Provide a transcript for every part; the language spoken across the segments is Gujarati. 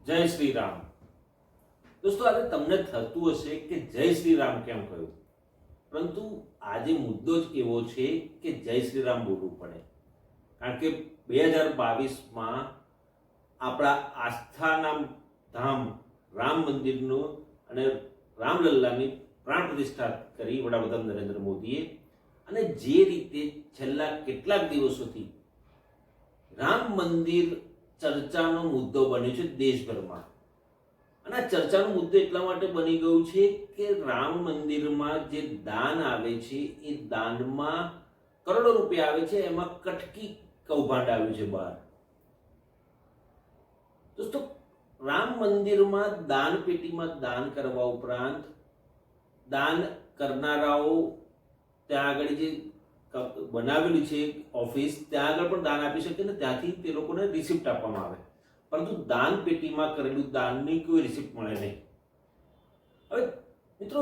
જય શ્રી રામ. દોસ્તો, આજે તમને થતું હશે કે જય શ્રી રામ કેમ કહ્યું, પરંતુ આજે મુદ્દો જ એવો છે કે જય શ્રી રામ બોલવું પડે. કારણ કે 2022માં આપણા આસ્થાના ધામ રામ મંદિરનું અને રામલલ્લાની પ્રાણ પ્રતિષ્ઠા કરી વડાપ્રધાન નરેન્દ્ર મોદીએ. અને જે રીતે છેલ્લા કેટલાક દિવસોથી રામ મંદિર ચર્ચાનો મુદ્દો બન્યો છે દેશભરમાં, અને આ ચર્ચાનો મુદ્દો એટલા માટે બની ગયું છે કે રામ મંદિરમાં જે દાન આવે છે એ દાનમાં કરોડો રૂપિયા આવે છે, એમાં કટકી કૌભાંડ આવ્યું છે બહાર. દોસ્તો, રામ મંદિરમાં દાન પેટીમાં દાન કરવા ઉપરાંત દાન કરનારાઓ ત્યાં આગળ જે બનાવેલું છે ઓફિસ, ત્યાં આગળ પણ દાન આપી શકે ને ત્યાંથી તે લોકોને રિસિપ્ટ આપવામાં આવે, પરંતુ દાન પેટીમાં કરેલું દાનની કોઈ રિસિપ્ટ મળે નહીં. હવે મિત્રો,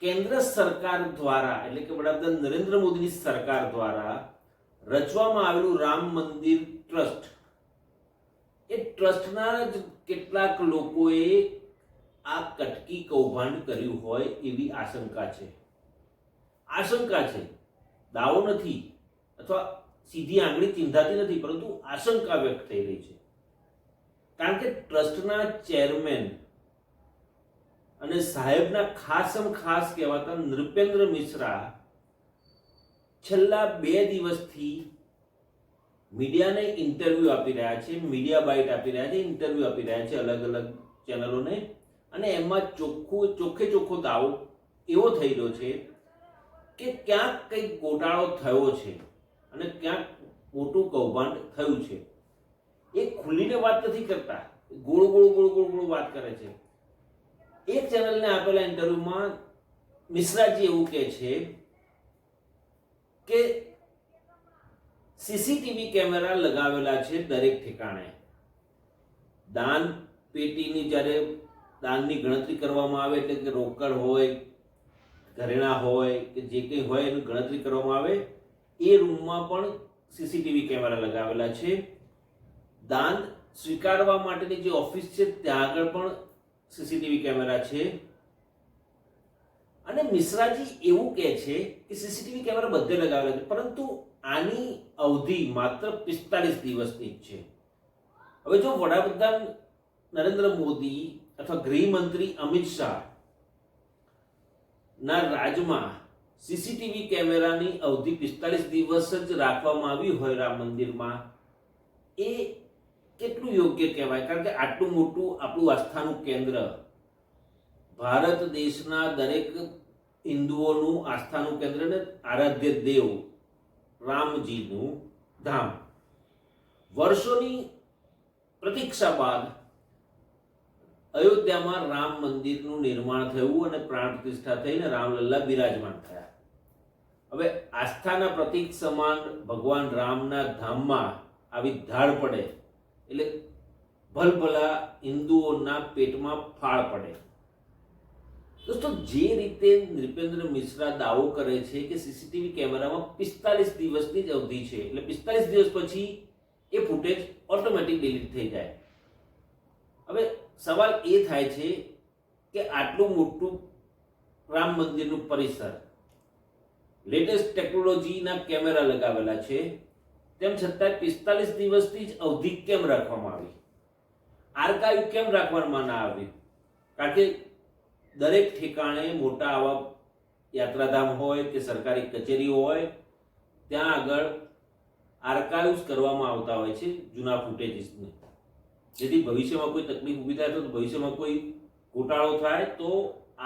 કેન્દ્ર સરકાર દ્વારા એટલે કે વડાપ્રધાન નરેન્દ્ર મોદીની સરકાર દ્વારા રચવામાં આવેલું રામ મંદિર ટ્રસ્ટ, એ ટ્રસ્ટના જ કેટલાક લોકોએ આ કટકી કૌભાંડ કર્યું હોય એવી આશંકા છે. દાવો નથી અથવા સીધી આંગળી ચિંધાતી નથી, પરંતુ આશંકા વ્યક્ત થઈ રહી છે. કારણ કે ટ્રસ્ટના ચેરમેન અને સાહેબના ખાસ કહેવાતા નૃપેન્દ્ર મિશ્રા છેલ્લા 2 દિવસથી મીડિયાને ઇન્ટરવ્યૂ આપી રહ્યા છે, મીડિયા બાઇટ આપી રહ્યા છે, ઇન્ટરવ્યૂ આપી રહ્યા છે અલગ અલગ ચેનલોને. અને એમાં ચોખ્ખો દાવો એવો થઈ રહ્યો છે કે ક્યાંક કંઈક ગોટાળો થયો છે અને ક્યાંક મોટું કૌભાંડ થયું છે. એ ખુલીને વાત નથી કરતા, ગોળ વાત કરે છે. એક ચેનલને આપેલા ઇન્ટરવ્યુમાં મિશ્રાજી એવું કહે છે કે સીસીટીવી કેમેરા લગાવેલા છે દરેક ઠેકાણે. દાન પેટીની જ્યારે દાનની ગણતરી કરવામાં આવે, એટલે કે રોકડ હોય, ઘરેણા હોય કે જે કંઈ હોય એની ગણતરી કરવામાં આવે, એ રૂમમાં પણ સીસીટીવી કેમેરા લગાવેલા છે. દાન સ્વીકારવા માટેની જે ઓફિસ છે ત્યાં આગળ પણ સીસીટીવી કેમેરા છે. અને મિશ્રાજી એવું કહે છે કે સીસીટીવી કેમેરા બધે લગાવેલા છે, પરંતુ આની અવધિ માત્ર 45 દિવસની જ છે. હવે જો વડાપ્રધાન નરેન્દ્ર મોદી અથવા ગૃહમંત્રી અમિત શાહ ના રાજમાં સીસીટીવી કેમેરાની અવધિ 45 દિવસ જ રાખવામાં આવી હોય રામ મંદિરમાં, એ કેટલું યોગ્ય કહેવાય? કારણ કે આટલું મોટું આપણું આસ્થાનું કેન્દ્ર, ભારત દેશના દરેક હિન્દુઓનું આસ્થાનું કેન્દ્ર ને આરાધ્ય દેવ રામજીનું ધામ, વર્ષોની પ્રતીક્ષા બાદ અયોધ્યામાં રામ મંદિરનું નિર્માણ થયું અને પ્રાણ પ્રતિષ્ઠા થઈને રામલલ્લા બિરાજમાન થયા. હવે આસ્થાના પ્રતીક સમાન ભગવાન રામના ધામમાં આવી ધાડ પડે એટલે ભલભલા હિન્દુઓના પેટમાં ફાળ પડે. દોસ્તો, જે રીતે નૃપેન્દ્ર મિશ્રા દાવો કરે છે કે સીસીટીવી કેમેરામાં 45 દિવસની જ અવધિ છે, એટલે 45 દિવસ પછી એ ફૂટેજ ઓટોમેટિક ડિલીટ થઈ જાય. હવે સવાલ એ થાય છે કે આટલું મોટું રામ મંદિરનું પરિસર, લેટેસ્ટ ટેકનોલોજીના કેમેરા લગાવેલા છે, તેમ છતાં 45 દિવસની જ અવધિ કેમ રાખવામાં આવી? આર્કાઇવ કેમ રાખવામાં ના આવી? કારણ કે દરેક ઠેકાણે મોટા આવા યાત્રાધામ હોય કે સરકારી કચેરીઓ હોય, ત્યાં આગળ આર્કાઇવ્સ કરવામાં આવતા હોય છે જૂના ફૂટેજીસને, જેથી ભવિષ્યમાં કોઈ તકલીફ ઊભી થાય તો ભવિષ્યમાં કોઈ ગોટાળો થાય તો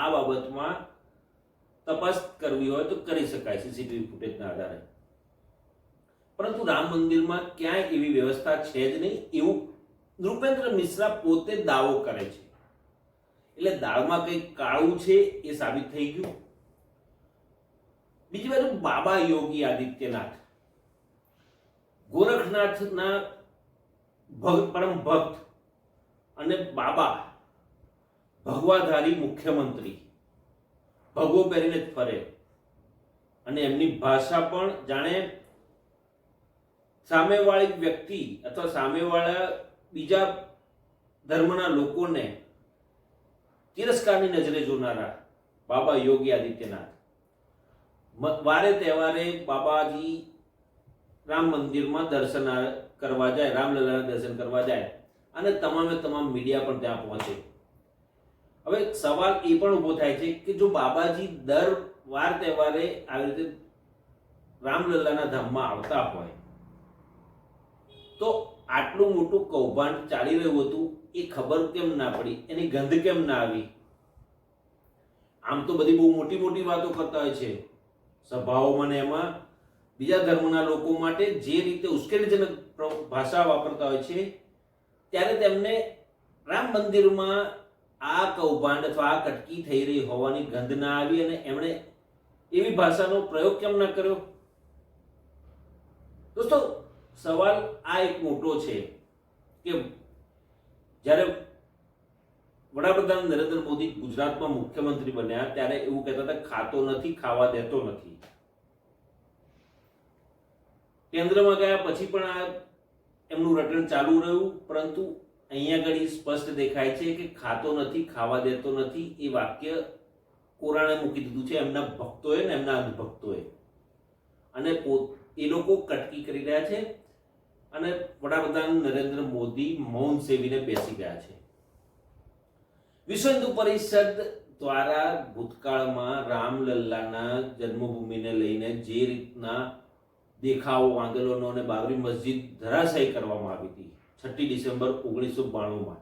આ બાબતમાં તપાસ કરવી હોય તો કરી શકાય સીસીટીવી ફૂટેજના આધારે. પરંતુ રામ મંદિરમાં ક્યાંય એવી વ્યવસ્થા છે જ નહીં, એવું નૃપેન્દ્ર મિશ્રા પોતે દાવો કરે છે. એટલે દાળમાં કંઈક કાળું છે એ સાબિત થઈ ગયું. બીજી બાજુ બાબા યોગી આદિત્યનાથ, ગોરખનાથના પરમ ભક્ત અને બાબા, ભગવાધારી મુખ્યમંત્રી, ભગવો પહેરીને જ ફરે અને એમની ભાષા પણ જાણે સામેવાળી વ્યક્તિ અથવા સામેવાળા બીજા ધર્મના લોકોને તિરસ્કારની નજરે જોનારા બાબા યોગી આદિત્યનાથ વારે તહેવારે બાબાજી રામ મંદિરમાં દર્શન કરવા જાય, રામલલ્લાના દર્શન કરવા જાય અને તમામે તમામ મીડિયા પણ ત્યાં પહોંચે. હવે સવાલ એ પણ ઊભો થાય છે કે જો બાબાજી દર વાર તહેવારે આવી રીતે રામલલ્લાના ધામમાં આવતા હોય તો આટલું મોટું કૌભાંડ ચાલી રહ્યું હતું એ ખબર કેમ ના પડી, એની ગંધ કેમ ના આવી? આમ તો બધી બહુ મોટી મોટી વાતો કરતા હોય છે સભાઓમાં, એમાં બીજા ધર્મના લોકો માટે જે રીતે ઉશ્કેરણીજનક ભાષા વાપરતા હોય છે, ત્યારે તેમને રામ મંદિરમાં આ કૌભાંડ અથવા આ કટકી થઈ રહી હોવાની ગંધ ના આવી અને એમણે એવી ભાષાનો પ્રયોગ કેમ ના કર્યો? દોસ્તો, સવાલ આ એક મોટો છે કે જ્યારે વડાપ્રધાન નરેન્દ્ર મોદી ગુજરાતમાં મુખ્યમંત્રી બન્યા ત્યારે એવું કહેતા હતા ખાતો નથી, ખાવા દેતો નથી. કેન્દ્રમાં ગયા પછી પણ આ એમનું રટણ ચાલુ રહ્યું, પરંતુ અહીંયા આગળ સ્પષ્ટ દેખાય છે કે ખાતો નથી, ખાવા દેતો નથી એ વાક્ય કોરાણે મૂકી દીધું છે એમના ભક્તોએ ને એમના અંધભક્તોએ, અને એ લોકો કટકી કરી રહ્યા છે અને વડાપ્રધાન નરેન્દ્ર મોદી મૌન સેવીને બેસી ગયા છે. વિશ્વ હિન્દુ પરિષદ દ્વારા ભૂતકાળમાં રામલલ્લાના જન્મભૂમિને લઈને જે રીતના દેખાવો, આંદોલનો અને બાબરી મસ્જિદ ધરાશાયી કરવામાં આવી હતી 6 ડિસેમ્બર 1992માં,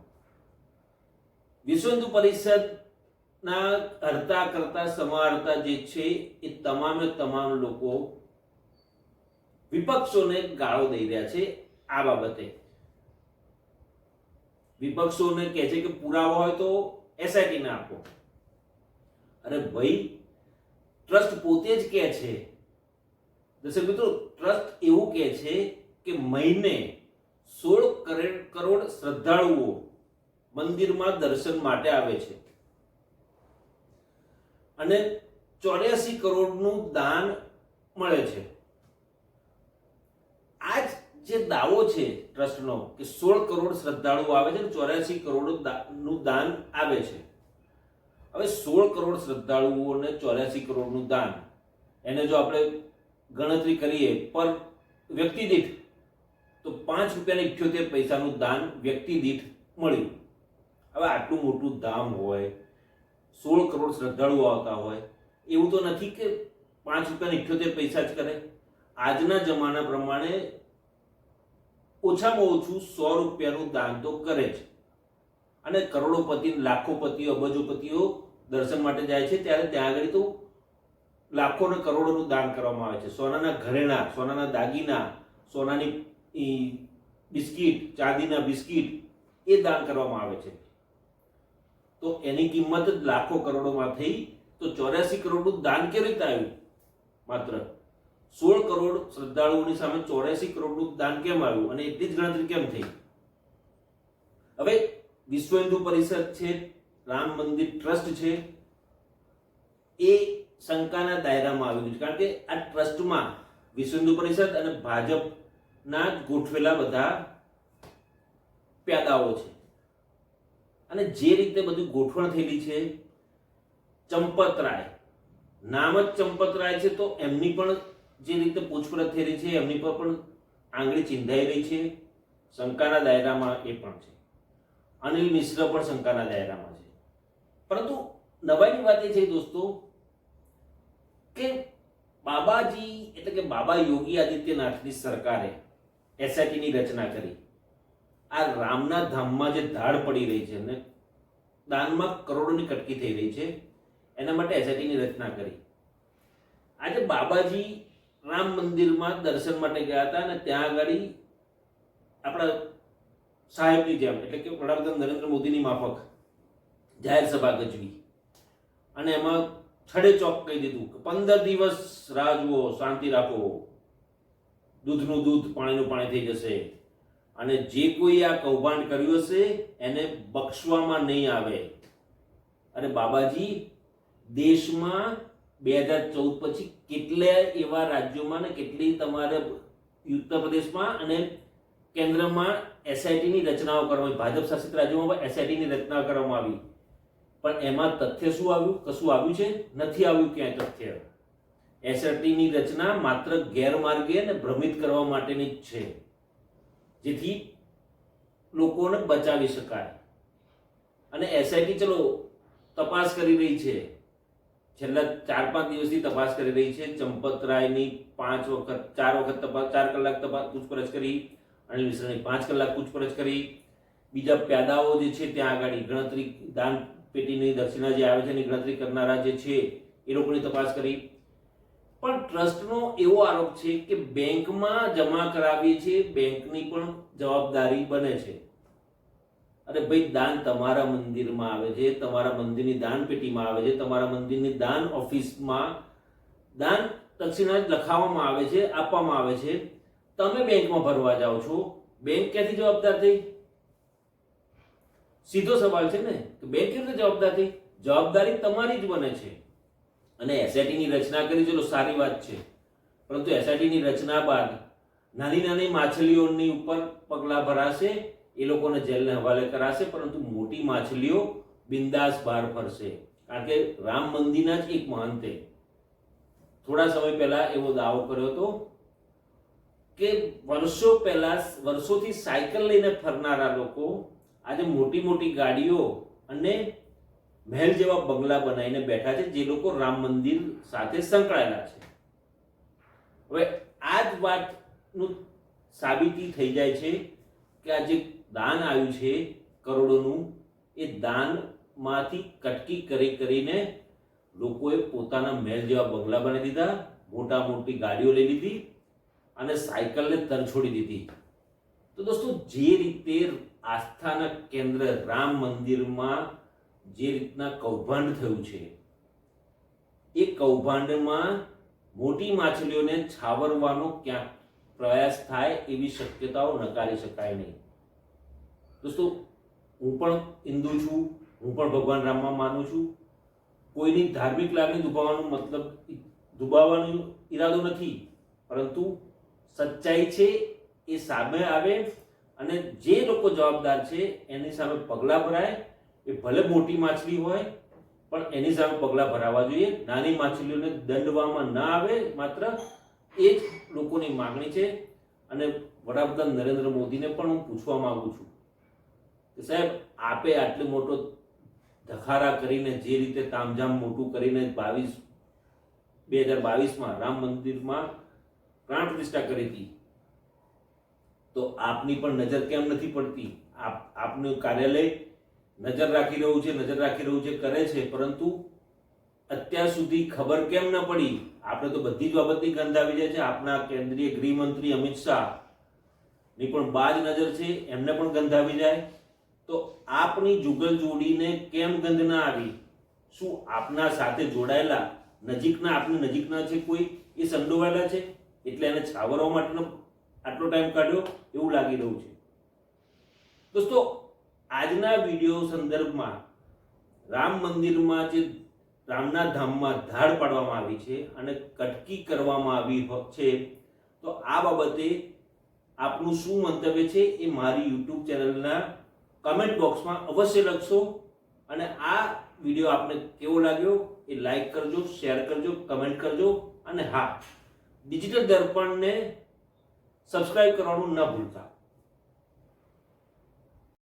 વિશ્વ હિન્દુ પરિષદના હરતા કરતા સમારતા જે છે એ તમામે તમામ લોકો વિપક્ષોને ગાળો દઈ રહ્યા છે. આ બાબતે વિપક્ષોને કહે છે કે પુરાવા હોય તો એસઆઈટી ને આપો. અરે ભાઈ, ટ્રસ્ટ પોતે જ કહે છે, દર્શક મિત્રો, ટ્રસ્ટ એવું કહે છે કે મહિને 16 કરોડ શ્રદ્ધાળુઓ મંદિરમાં દર્શન માટે આવે છે અને 84 કરોડનું દાન મળે છે. આ જે દાવો છે ટ્રસ્ટનો કે 16 કરોડ શ્રદ્ધાળુઓ આવે છે અને 84 કરોડનું દાન આવે છે. હવે 16 કરોડ શ્રદ્ધાળુઓને 84 કરોડનું દાન, એને જો આપણે ગણતરી કરીએ પર વ્યક્તિ દીઠ તો ₹5.78 દાન વ્યક્તિ દીઠ મળ્યું. હવે આટલું મોટું ધામ હોય, 16 કરોડ શ્રદ્ધાળુઓ આવતા હોય, એવું તો નથી કે ₹5.78 જ કરે. આજના જમાના પ્રમાણે ઓછામાં ઓછું ₹100 દાન તો કરે છે. અને કરોડોપતિ, લાખોપતિઓ, અબજોપતિઓ દર્શન માટે જાય છે ત્યારે ત્યાં આગળ તો લાખો ને કરોડોનું દાન કરવામાં આવે છે. સોનાના ઘરેણા, સોનાના દાગીના, સોનાની બિસ્કીટ, ચાંદીના બિસ્કીટ એ દાન કરવામાં આવે છે. તો એની કિંમત જ લાખો કરોડોમાં થઈ, તો 84 કરોડનું દાન કેવી રીતે આવ્યું? માત્ર 16 કરોડ શ્રદ્ધાળુઓની સામે 84 કરોડનું દાન કેમ આવ્યું અને એટલી જ ગણતરી કેમ થઈ? હવે વિશ્વ હિન્દુ પરિષદ છે, રામ મંદિર ટ્રસ્ટ છે, એ શંકાના દાયરામાં આવી ગયું છે, કારણ કે આ ટ્રસ્ટમાં વિશ્વ હિન્દુ પરિષદ અને ભાજપના ગોઠવેલા બધા પ્યાદાઓ છે. અને જે રીતે બધી ગોઠવણ થયેલી છે, ચંપતરાય, નામ જ ચંપતરાય છે, તો એમની પણ જે રીતે પૂછપરછ થઈ રહી છે, એમની પર પણ આંગળી ચિંધાઈ રહી છે, શંકાના દાયરામાં એ પણ છે. અનિલ મિશ્ર પણ શંકાના દાયરામાં છે. પરંતુ નવાઈની વાત એ છે દોસ્તો કે બાબાજી એટલે કે બાબા યોગી આદિત્યનાથની સરકારે એસઆઈટીની રચના કરી. આ રામના ધામમાં જે ધાડ પડી રહી છે અને દાનમાં કરોડોની કટકી થઈ રહી છે, એના માટે એસઆઈટીની રચના કરી. આજે બાબાજી રામ મંદિરમાં દર્શન માટે ગયા હતા અને ત્યાં આગળ આપણા સાહેબની જેમ એટલે કે વડાપ્રધાન નરેન્દ્ર મોદીની માફક જાહેર સભા ગજવી અને એમાં છડે ચોક કહી દીધું કે 15 દિવસ રાહ જુઓ, શાંતિ રાખો, દૂધનું દૂધ, પાણીનું પાણી થઈ જશે અને જે કોઈ આ કૌભાંડ કર્યું હશે એને બક્ષવામાં નહીં આવે. અને બાબાજી દેશમાં 2014 પછી કેટલા એવા રાજ્યોમાં ને કેટલી તમારે ઉત્તર પ્રદેશમાં અને કેન્દ્રમાં એસઆઈટીની રચનાઓ કરવામાં આવી, ભાજપ શાસિત રાજ્યોમાં એસઆઈટીની રચના કરવામાં આવી, પણ એમાં તથ્ય શું આવ્યું? કશું આવ્યું છે? નથી આવ્યું ક્યાંય તથ્ય. એસઆઈટીની રચના માત્ર ગેરમાર્ગે અને ભ્રમિત કરવા માટેની જ છે, જેથી લોકોને બચાવી શકાય. અને એસઆઈટી ચલો તપાસ કરી રહી છે, છેલ્લા 4-5 દિવસથી તપાસ કરી રહી છે. ચંપતરાયની 4 વખત તપાસ, 4 કલાક તપાસ પૂછપરછ કરી, અનિલ મિશ્રાની 5 કલાક પૂછપરછ કરી. બીજા પ્યાદાઓ જે છે ત્યાં આગળ ગણતરી, દાન પેટીની દક્ષિણા જે આવે છે એની ગણતરી કરનારા જે છે એ લોકોની તપાસ કરી. પણ ટ્રસ્ટનો એવો આરોપ છે કે બેંકમાં જમા કરાવીએ છીએ, બેંકની પણ જવાબદારી બને છે. અરે ભાઈ, દાન તમારા મંદિરમાં આવે છે, તમારા મંદિરની દાન પેટીમાં આવે છે, તમારા મંદિરની દાન ઓફિસમાં દાન દક્ષિણા લખાવવામાં આવે છે, આપવામાં આવે છે. તમે બેંકમાં ભરવા જાઓ છો, બેંક ક્યાંથી જવાબદાર થઈ? સીધો સવાલ છે ને, કે બેંક કેવી રીતે જવાબદાર થઈ? જવાબદારી તમારી જ બને છે. અને એસઆઈટીની રચના કરી, ચલો સારી વાત છે, પરંતુ એસઆઈટીની રચના બાદ નાની નાની માછલીઓની ઉપર પગલાં ભરાશે, એ લોકોને જેલને હવાલે કરાશે, પરંતુ મોટી માછલીઓ બિંદાસ બહાર ફરશે. કારણ કે રામ મંદિરના જ એક મહંતે થોડા સમય પહેલા એવો દાવો કર્યો હતો કે વર્ષોથી સાયકલ લઈને ફરનારા લોકો આજે મોટી મોટી ગાડીઓ અને મહેલ જેવા બંગલા બનાવીને બેઠા છે, જે લોકો રામ મંદિર સાથે સંકળાયેલા છે. હવે આ જ વાતનું સાબિતી થઈ જાય છે કે આ જે દાન આવ્યું છે કરોડોનું, એ દાનમાંથી કટકી કરીને લોકોએ પોતાના મહેલ જેવા બંગલા બનાવી દીધા, મોટી ગાડીઓ લઈ લીધી અને સાયકલને તરછોડી દીધી. તો દોસ્તો, જે રીતે આસ્થાના કેન્દ્ર રામ મંદિરમાં જે રીતના કૌભાંડ થયું છે, એ કૌભાંડમાં મોટી માછલીઓને છાવરવાનો ક્યાંક પ્રયાસ થાય એવી શક્યતાઓ નકારી શકાય નહીં. દોસ્તો, હું પણ હિન્દુ છું, હું પણ ભગવાન રામમાં માનું છું. કોઈની ધાર્મિક લાગણી દુભાવવાનો ઈરાદો નથી, પરંતુ સચ્ચાઈ છે એ સામે આવે અને જે લોકો જવાબદાર છે એની સામે પગલાં ભરાય. એ ભલે મોટી માછલી હોય, પણ એની સામે પગલાં ભરાવા જોઈએ. નાની માછલીઓને દંડવામાં ના આવે, માત્ર એ જ લોકોની માગણી છે. અને વડાપ્રધાન નરેન્દ્ર મોદીને પણ હું પૂછવા માંગુ છું કે સાહેબ, આપે આટલો મોટો ધખારા કરીને, જે રીતે તામઝામ મોટું કરીને 2022માં રામ મંદિરમાં પ્રાણ પ્રતિષ્ઠા કરી હતી, તો આપની પણ નજર કેમ નથી પડતી? આપનું કાર્યાલય નજર રાખી રહ્યું છે, કરે છે, પરંતુ અત્યાર સુધી ખબર કેમ ન પડી? આપણે તો બધી જ બાબતની ગંધ આવી જાય છે. આપના કેન્દ્રીય ગૃહમંત્રી અમિત શાહ ની પણ બાજ નજર છે, એમને પણ ગંધ આવી જાય. તો આપની જુગલ જોડીને કેમ ગંધ ના આવી? શું આપના સાથે જોડાયેલા આપની નજીકના છે કોઈ, એ સંડોવાયેલા છે એટલે એને છાવરવા માટેનો આટલો ટાઈમ કાઢ્યો એવું લાગી રહ્યું છે. દોસ્તો, આજના વિડીયો સંદર્ભમાં રામ મંદિરમાં જે રામના ધામમાં ધાડ પાડવામાં આવી છે અને કટકી કરવામાં આવી છે, તો આ બાબતે આપનું શું મંતવ્ય છે એ મારી યુટ્યુબ ચેનલના કમેન્ટ બોક્સમાં અવશ્ય લખશો. અને આ વિડીયો આપને કેવો લાગ્યો એ લાઈક કરજો, શેર કરજો, કમેન્ટ કરજો. અને હા, ડિજિટલ દર્પણને સબસ્ક્રાઇબ કરવાનું ન ભૂલતા.